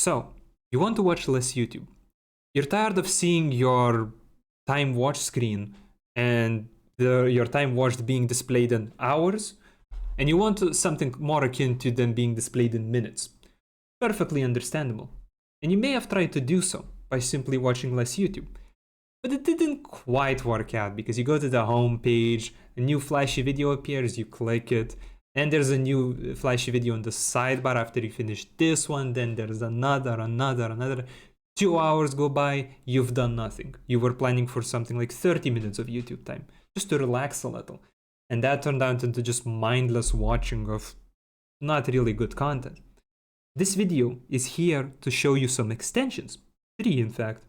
So, you want to watch less YouTube. You're tired of seeing your time watch screen and your time watched being displayed in hours, and you want something more akin to them being displayed in minutes. Perfectly understandable. And you may have tried to do so by simply watching less YouTube. But it didn't quite work out because you go to the home page, a new flashy video appears, you click it, and there's a new flashy video on the sidebar after you finish this one, then there's another. 2 hours go by, you've done nothing. You were planning for something like 30 minutes of YouTube time, just to relax a little. And that turned out into just mindless watching of not really good content. This video is here to show you some extensions, 3 in fact,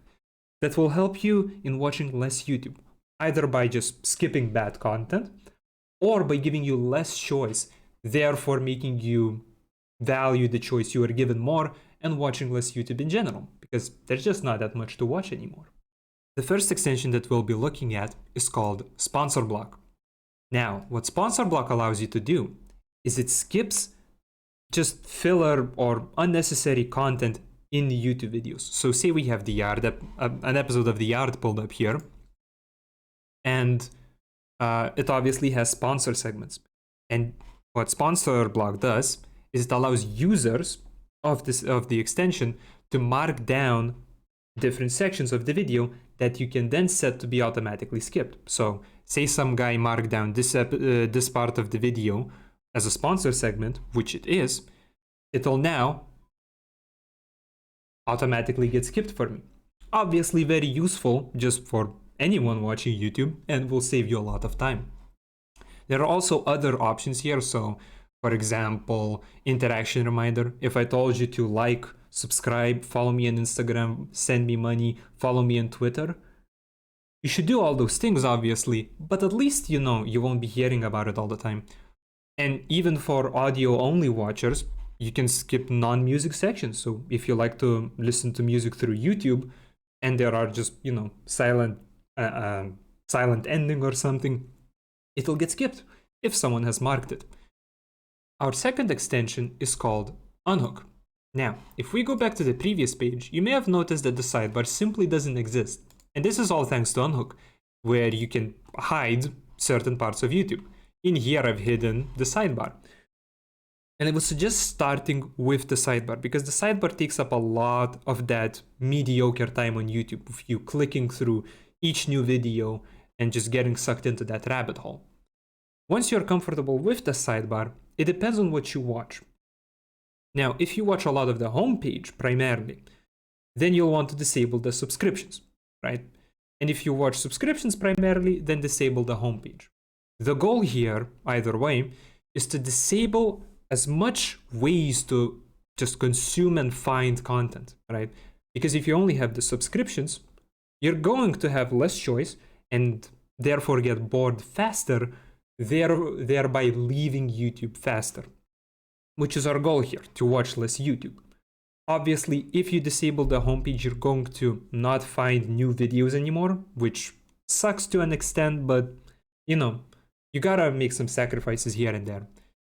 that will help you in watching less YouTube, either by just skipping bad content or by giving you less choice, therefore making you value the choice you are given more and watching less YouTube in general, because there's just not that much to watch anymore. The first extension that we'll be looking at is called Sponsor Block. Now, what Sponsor Block allows you to do is it skips just filler or unnecessary content in the YouTube videos. So say we have The Yard, an episode of The Yard pulled up here, and it obviously has sponsor segments. And what Sponsor Block does is it allows users of the extension to mark down different sections of the video that you can then set to be automatically skipped. So say some guy marked down this part of the video as a sponsor segment, which it is, it'll now automatically get skipped for me. Obviously very useful just for anyone watching YouTube and will save you a lot of time. There are also other options here. So for example, interaction reminder. If I told you to like, subscribe, follow me on Instagram, send me money, follow me on Twitter, you should do all those things obviously, but at least you know you won't be hearing about it all the time. And even for audio only watchers, you can skip non-music sections. So if you like to listen to music through YouTube and there are just, silent ending or something, it'll get skipped if someone has marked it. Our second extension is called Unhook. Now, if we go back to the previous page, you may have noticed that the sidebar simply doesn't exist. And this is all thanks to Unhook, where you can hide certain parts of YouTube. In here, I've hidden the sidebar. And I would suggest starting with the sidebar because the sidebar takes up a lot of that mediocre time on YouTube of you clicking through each new video and just getting sucked into that rabbit hole. Once you're comfortable with the sidebar, it depends on what you watch. Now, if you watch a lot of the homepage primarily, then you'll want to disable the subscriptions, right? And if you watch subscriptions primarily, then disable the homepage. The goal here, either way, is to disable as much ways to just consume and find content, right? Because if you only have the subscriptions, you're going to have less choice and therefore get bored faster, thereby leaving YouTube faster, which is our goal here, to watch less YouTube. Obviously, if you disable the homepage, you're going to not find new videos anymore, which sucks to an extent, but you gotta make some sacrifices here and there.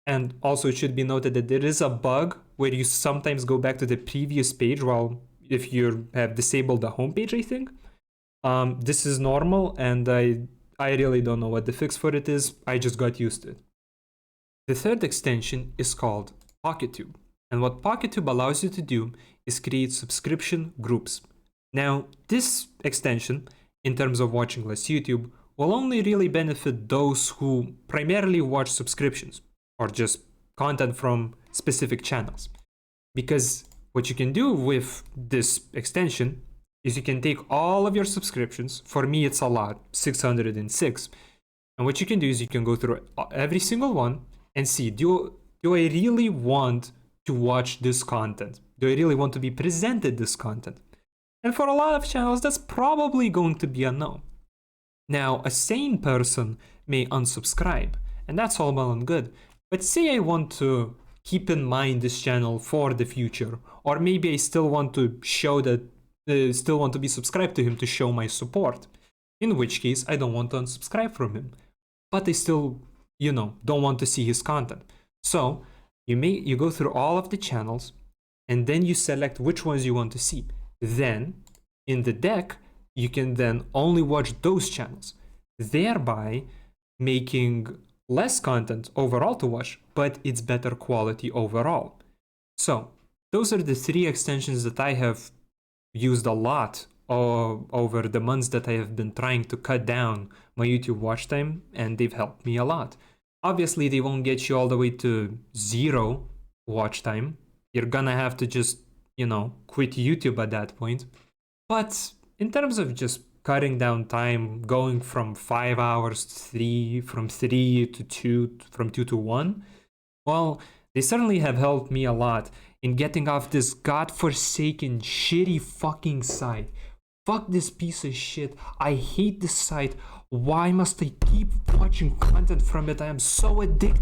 And also it should be noted that there is a bug where you sometimes go back to the previous page while if you have disabled the homepage, I think. This is normal and I really don't know what the fix for it is. I just got used to it. The third extension is called PocketTube. And what PocketTube allows you to do is create subscription groups. Now, this extension, in terms of watching less YouTube, will only really benefit those who primarily watch subscriptions or just content from specific channels. Because what you can do with this extension is you can take all of your subscriptions. For me, it's a lot, 606. And what you can do is you can go through every single one and see, do I really want to watch this content? Do I really want to be presented this content? And for a lot of channels, that's probably going to be a no. Now, a sane person may unsubscribe, and that's all well and good. But say I want to keep in mind this channel for the future, or maybe I still want to show that, still want to be subscribed to him to show my support. In which case, I don't want to unsubscribe from him, but I still, don't want to see his content. So you go through all of the channels and then you select which ones you want to see. Then in the deck, you can then only watch those channels, thereby making less content overall to watch, but it's better quality overall. So those are the 3 extensions that I have used a lot over the months that I have been trying to cut down my YouTube watch time, and they've helped me a lot. Obviously, they won't get you all the way to 0 watch time. You're gonna have to just, quit YouTube at that point. But in terms of just cutting down time, going from 5 hours to 3, from 3 to 2, from 2 to 1, well, they certainly have helped me a lot in getting off this godforsaken, shitty fucking site. Fuck this piece of shit. I hate this site. Why must I keep watching content from it? I am so addicted.